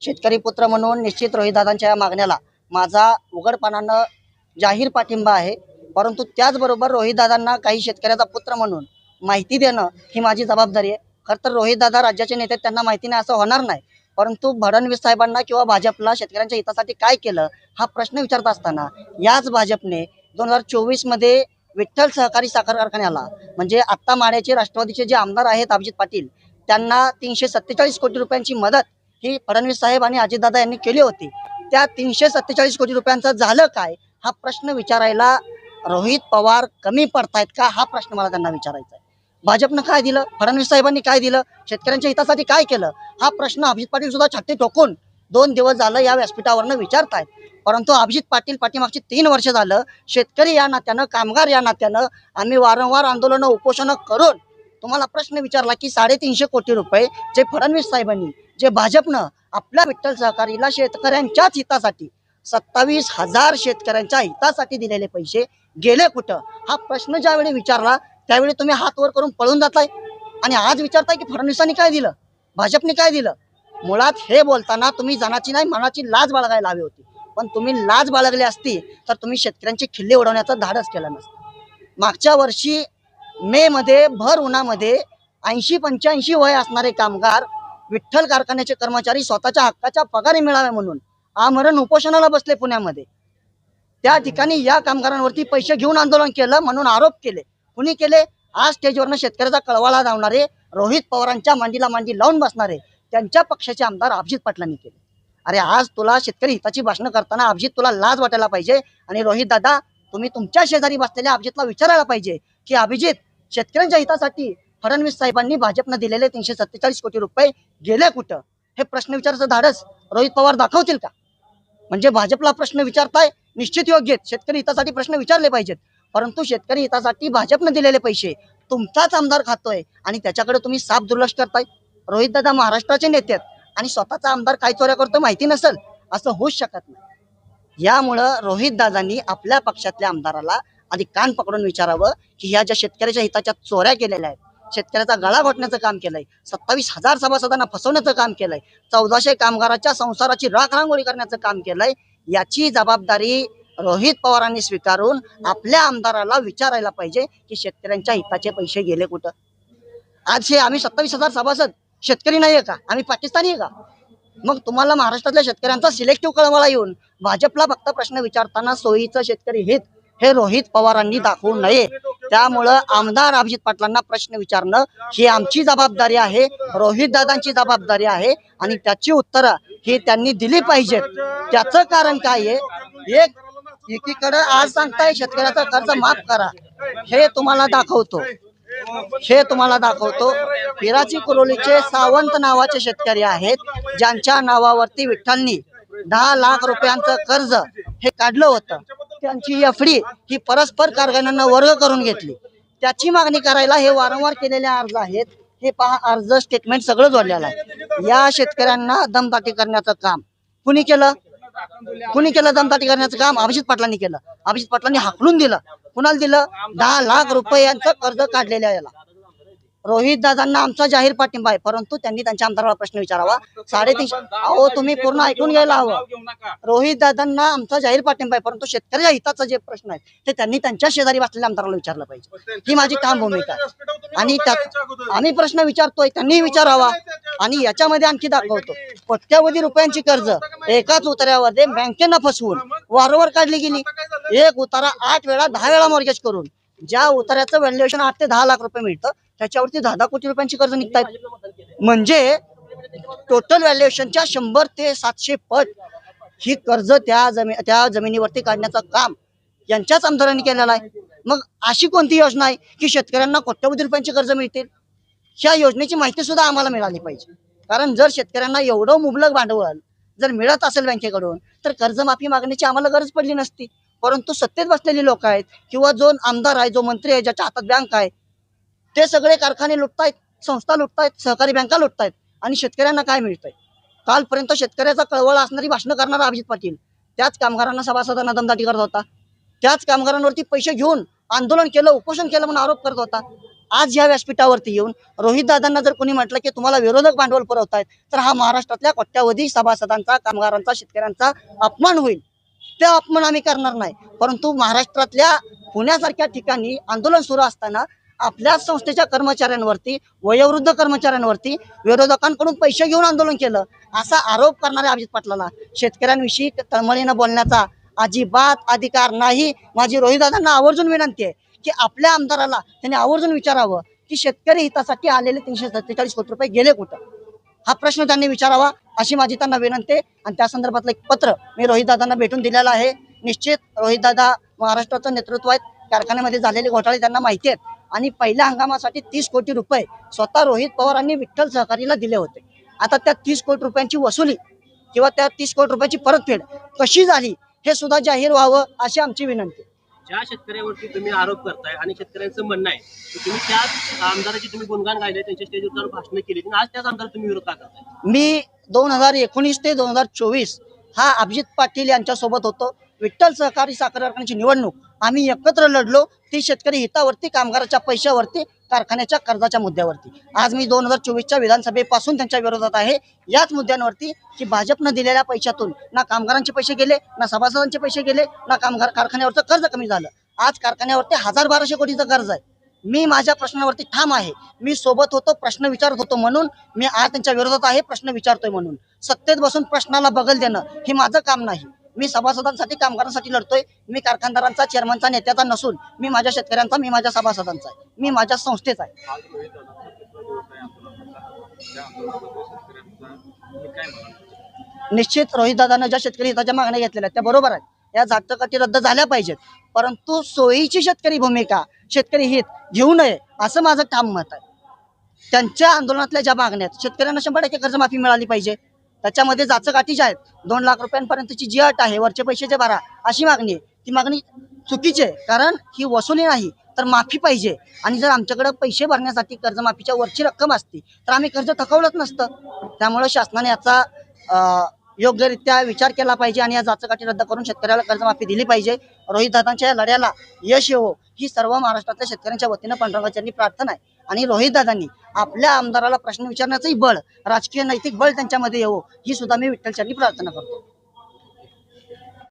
शेतकरी पुत्र म्हणून निश्चित रोहितदादांच्या या मागण्याला माझा उघडपणानं जाहीर पाठिंबा आहे। परंतु त्याचबरोबर रोहितदादांना काही शेतकऱ्याचा पुत्र म्हणून माहिती देणं ही माझी जबाबदारी आहे। खरं तर रोहितदादा राज्याचे नेते, त्यांना माहिती नाही असं होणार नाही, परंतु फडणवीस साहेबांना किंवा भाजपला शेतकऱ्यांच्या हितासाठी काय केलं हा प्रश्न विचारत असताना याच भाजपने 2024 मध्ये विठ्ठल सहकारी साखर कारखान्याला, म्हणजे आत्ता माड्याचे राष्ट्रवादीचे जे आमदार आहेत अभिजित पाटील, त्यांना 347 कोटी रुपयांची मदत ही फडणवीस साहेब आणि अजितदादा यांनी केली होती। त्या 347 कोटी रुपयांचं झालं काय हा प्रश्न विचारायला रोहित पवार कमी पडतायत का हा प्रश्न मला त्यांना विचारायचा आहे। भाजपनं काय दिलं, फडणवीस साहेबांनी काय दिलं, शेतकऱ्यांच्या हितासाठी काय केलं हा प्रश्न अभिजित पाटील सुद्धा छाती ठोकून 2 दिवस झालं या व्यासपीठावरनं विचारतायत। परंतु अभिजित पाटील पाठीमागची 3 वर्ष झालं शेतकरी या नात्यानं, कामगार या नात्यानं आम्ही वारंवार आंदोलनं उपोषणं करून तुम्हाला प्रश्न विचारला की 350 कोटी रुपये जे फडणवीस साहेबांनी, जे भाजपनं आपल्या विठ्ठल सहकारीला शेतकऱ्यांच्याच हितासाठी 27,000 शेतकऱ्यांच्या हितासाठी दिलेले पैसे गेले कुठं हा प्रश्न ज्यावेळी विचारला त्यावेळी तुम्ही हात वर करून पळून जाताय आणि आज विचारताय की फडणवीसांनी काय दिलं, भाजपने काय दिलं। मुळात हे बोलताना तुम्ही जनाची नाही मनाची लाज बाळगायला हवी होती, पण तुम्ही लाज बाळगली असती तर तुम्ही शेतकऱ्यांची खिल्ली उडवण्याचं धाडस केलं नसतं। मागच्या वर्षी मे मध्ये भर उन्हामध्ये 80-85 वय असणारे कामगार, विठ्ठल कारखान्याचे कर्मचारी स्वतःच्या हक्काच्या पगारी मिळावे म्हणून आमरण उपोषणाला बसले पुण्यामध्ये। त्या ठिकाणी या कामगारांवरती पैसे घेऊन आंदोलन केलं म्हणून आरोप केले। कुणी केले? आज स्टेजवरनं शेतकऱ्याचा कळवाला धावणारे, रोहित पवारांच्या मांडीला मांडी लावून बसणारे त्यांच्या पक्षाचे आमदार अभिजित पाटलांनी केले। अरे आज तुला शेतकरी हिताची भाषणं करताना अभिजित तुला लाज वाटायला पाहिजे। आणि रोहित दादा, तुम्ही तुमच्या शेजारी बसलेल्या अभिजितला विचारायला पाहिजे की अभिजित, शेतकऱ्यांच्या हितासाठी फडणवीस साहेबांनी भाजपनं दिलेले 347 कोटी रुपये गेले कुठं हे प्रश्न विचारायचं धाडस रोहित पवार दाखवतील का? म्हणजे भाजपला प्रश्न विचारताय, निश्चित योग्य आहेत, शेतकरी हितासाठी प्रश्न विचारले पाहिजेत, परंतु शेतकरी हितासाठी भाजपनं दिलेले पैसे तुमचाच आमदार खातोय आणि त्याच्याकडे तुम्ही साफ दुर्लक्ष करताय। रोहित दादा महाराष्ट्राचे नेते आहेत आणि स्वतःचा आमदार काय चोऱ्या करतो माहिती नसेल असं होऊच शकत नाही। यामुळं रोहित दादांनी आपल्या पक्षातल्या आमदाराला आधी कान पकडून विचारावं की ह्या ज्या शेतकऱ्याच्या हिताच्या चोऱ्या केलेल्या आहेत, शेतकऱ्याचा गळा घोटण्याचं काम केलंय, 27,000 सभासदांना फसवण्याचं काम केलंय, 1400 कामगाराच्या संसाराची राखरांगोळी करण्याचं काम केलंय, याची जबाबदारी रोहित पवारांनी स्वीकारून आपल्या आमदाराला विचारायला पाहिजे की शेतकऱ्यांच्या हिताचे पैसे गेले कुठं। आज हे आम्ही 27,000 सभासद शेतकरी नाहीये का? आम्ही पाकिस्तानी आहे का? मग तुम्हाला महाराष्ट्रातल्या शेतकऱ्यांचा सिलेक्टिव्ह कळवाला येऊन भाजपला फक्त प्रश्न विचारताना सोयीचं शेतकरी हित हे रोहित पवारांनी दाखवू नये। त्यामुळं आमदार अभिजित पाटलांना प्रश्न विचारणं ही आमची जबाबदारी आहे, रोहित दादांची जबाबदारी आहे आणि त्याची उत्तरं ही त्यांनी दिली पाहिजेत। त्याचं कारण काय आहे? एकीकडे आज सांगताय शेतकऱ्याचा कर्ज माफ करा, हे तुम्हाला दाखवतो, पिराची कुरोलीचे सावंत नावाचे शेतकरी आहेत ज्यांच्या नावावरती विठ्ठलनी 10 लाख रुपयांचं कर्ज हे काढलं होतं। त्यांची एफडी ही परस्पर कारखान्यांना वर्ग करून घेतली, त्याची मागणी करायला हे वारंवार केलेले अर्ज आहेत। हे पहा, अर्ज स्टेटमेंट सगळं जोडलेलं आहे। या शेतकऱ्यांना दमदाटी करण्याचं काम कुणी केलं? दमदाटी करण्याचं काम अभिजित पाटलांनी केलं। अभिजित पाटलांनी हाकलून दिलं। कुणाला दिलं? 10 लाख रुपयांचं कर्ज काढलेल्या याला। रोहित दादांना आमचा जाहीर पाठिंबा आहे, परंतु त्यांनी त्यांच्या आमदाराला प्रश्न विचारावा। 350, अहो तुम्ही पूर्ण ऐकून घ्यायला हवं। रोहित दादांना आमचा जाहीर पाठिंबा आहे, परंतु शेतकऱ्याच्या हिताचा जे प्रश्न आहे ते त्यांनी त्यांच्या शेजारी बसलेल्या आमदाराला विचारलं पाहिजे, ही माझी ठाम भूमिका आहे। आणि त्यात आम्ही प्रश्न विचारतोय, त्यांनी विचारावा। आणि याच्यामध्ये आणखी दाखवतो, कोट्यवधी रुपयांची कर्ज एकाच उतार्यावर बँकेनं फसवून वारंवार काढली गेली। एक उतारा 8 वेळा 10 वेळा मॉर्गेज करून ज्या उतार्याचं व्हॅल्युएशन 8 ते 10 लाख रुपये मिळतं त्याच्यावरती 10 कोटी रुपयांची कर्ज निघतायत। म्हणजे टोटल व्हॅल्युएशनच्या 100 ते 700 पट ही कर्ज त्या जमिनीवरती काढण्याचं काम यांच्याच आमदारांनी केलेलं आहे। मग अशी कोणती योजना आहे की शेतकऱ्यांना कोट्यवधी रुपयांची कर्ज मिळतील? ह्या योजनेची माहिती सुद्धा आम्हाला मिळाली पाहिजे, कारण जर शेतकऱ्यांना एवढं मुबलक भांडवल जर मिळत असेल बँकेकडून तर कर्जमाफी मागण्याची आम्हाला गरज पडली नसती। परंतु सत्तेत बसलेली लोक आहेत किंवा जो आमदार आहे, जो मंत्री आहे, ज्याच्या हातात बँक आहे, ते सगळे कारखाने लुटतायत, संस्था लुटतायत, सहकारी बँका लुटतायत आणि शेतकऱ्यांना काय मिळतंय? कालपर्यंत शेतकऱ्याचा कळवळा असणारी भाषणं करणारा अभिजित पाटील त्याच कामगारांना, सभासदांना दमदाटी करत होता, त्याच कामगारांवरती पैसे घेऊन आंदोलन केलं, उपोषण केलं म्हणून आरोप करत होता। आज या व्यासपीठावरती येऊन रोहित दादांना जर कोणी म्हटलं की तुम्हाला विरोधक भांडवल पुरवतायत तर हा महाराष्ट्रातल्या कोट्यावधी सभासदांचा, कामगारांचा, शेतकऱ्यांचा अपमान होईल. ते अपमान आम्ही करणार नाही. परंतु महाराष्ट्रातल्या पुण्यासारख्या ठिकाणी आंदोलन सुरू असताना आपल्याच संस्थेच्या कर्मचाऱ्यांवरती, वयोवृद्ध कर्मचाऱ्यांवरती विरोधकांकडून पैसे घेऊन आंदोलन केलं असा आरोप करणाऱ्या अभिजित पाटलांना शेतकऱ्यांविषयी तळमळीनं बोलण्याचा अजिबात अधिकार नाही. माझी रोहितदादांना आवर्जून विनंती आहे की आपल्या आमदाराला त्यांनी आवर्जून विचारावं की शेतकरी हितासाठी आलेले 347 कोटी रुपये गेले कुठं, हा प्रश्न त्यांनी विचारावा अशी माझी त्यांना विनंती आहे. आणि त्या संदर्भातलं एक पत्र मी रोहितदादांना भेटून दिलेलं आहे. निश्चित रोहितदादा महाराष्ट्राचं नेतृत्व आहेत, कारखान्यामध्ये झालेले घोटाळे त्यांना माहिती आहेत आणि पहिल्या हंगामासाठी 30 कोटी रुपये स्वतः रोहित पवारांनी विठ्ठल सहकारीला दिले होते. आता त्या 30 कोटी रुपयांची वसुली किंवा त्या 30 कोटी रुपयाची परतफेड कशी झाली हे सुद्धा जाहीर व्हावं अशी आमची विनंती. ज्या शेतकऱ्यावरती तुम्ही आरोप करताय आणि शेतकऱ्यांचं म्हणणं आहे की तुम्ही त्याच आमदाराची तुम्ही गुणगान गायले, त्यांच्या स्टेजवर जाऊन भाषण केली, आणि आज त्याच आमदार तुम्ही विरोध का करताय? मी 2019 ते 2024 हा अभिजित पाटील यांच्यासोबत होतो. विठ्ठल सहकारी साखर कारखान्याची निवडणूक आम्ही एकत्र लढलो, ती शेतकरी हितावरती, कामगाराच्या पैशावरती, कारखान्याच्या कर्जाच्या मुद्द्यावरती. आज मी 2024च्या विधानसभेपासून त्यांच्या विरोधात आहे याच मुद्द्यांवरती की भाजपनं दिलेल्या पैशातून ना कामगारांचे पैसे गेले, ना सभासदांचे पैसे गेले, ना कामगार कारखान्यावरचं कर्ज कमी झालं. आज कारखान्यावरती 1200 कोटीचं कर्ज आहे. मी माझ्या प्रश्नावरती ठाम आहे. मी सोबत होतो, प्रश्न विचारत होतो म्हणून मी आज त्यांच्या विरोधात आहे, प्रश्न विचारतोय म्हणून. सत्तेत बसून प्रश्नाला बगल देणं हे माझं काम नाही. मी सभासदांसाठी, कामगारांसाठी लढतोय. मी कारखानदारांचा, चेअरमनचा, नेत्याचा नसून मी माझ्या शेतकऱ्यांचा, मी माझ्या सभासदांचा आहे, मी माझ्या संस्थेचा आहे. निश्चित रोहितदादांना ज्या शेतकरी हिताच्या मागण्या घेतलेल्या आहेत त्या बरोबर आहेत. या जागतिक अटी रद्द झाल्या पाहिजेत, परंतु सोयीची शेतकरी भूमिका, शेतकरी हित घेऊ नये असं माझं ठाम मत आहे. त्यांच्या आंदोलनातल्या ज्या मागण्या आहेत, शेतकऱ्यांना 100% कर्जमाफी मिळाली पाहिजे. त्याच्यामध्ये जाचक अटी ज्या आहेत, 2 लाख रुपयांपर्यंतची जी अट आहे, वरचे पैसे जे भरा अशी मागणी आहे, ती मागणी चुकीची आहे. कारण ही वसुली नाही तर माफी पाहिजे. आणि जर आमच्याकडे पैसे भरण्यासाठी कर्जमाफीच्या वरची रक्कम असती तर आम्ही कर्ज थकवलंच नसतं. त्यामुळे शासनाने याचा योग्यरित्या विचार केला पाहिजे आणि या जाचक अटी रद्द करून शेतकऱ्याला कर्जमाफी दिली पाहिजे. रोहितदादांच्या या लढ्याला यश येवो ही सर्व महाराष्ट्रातल्या शेतकऱ्यांच्या वतीनं पांडुरंगाची प्रार्थना आहे. आणि रोहितदादांनी आपल्या आमदाराला प्रश्न विचारण्याचंही बळ, राजकीय नैतिक बळ त्यांच्यामध्ये येवो ही सुद्धा मी विठ्ठलचरणी प्रार्थना करतो.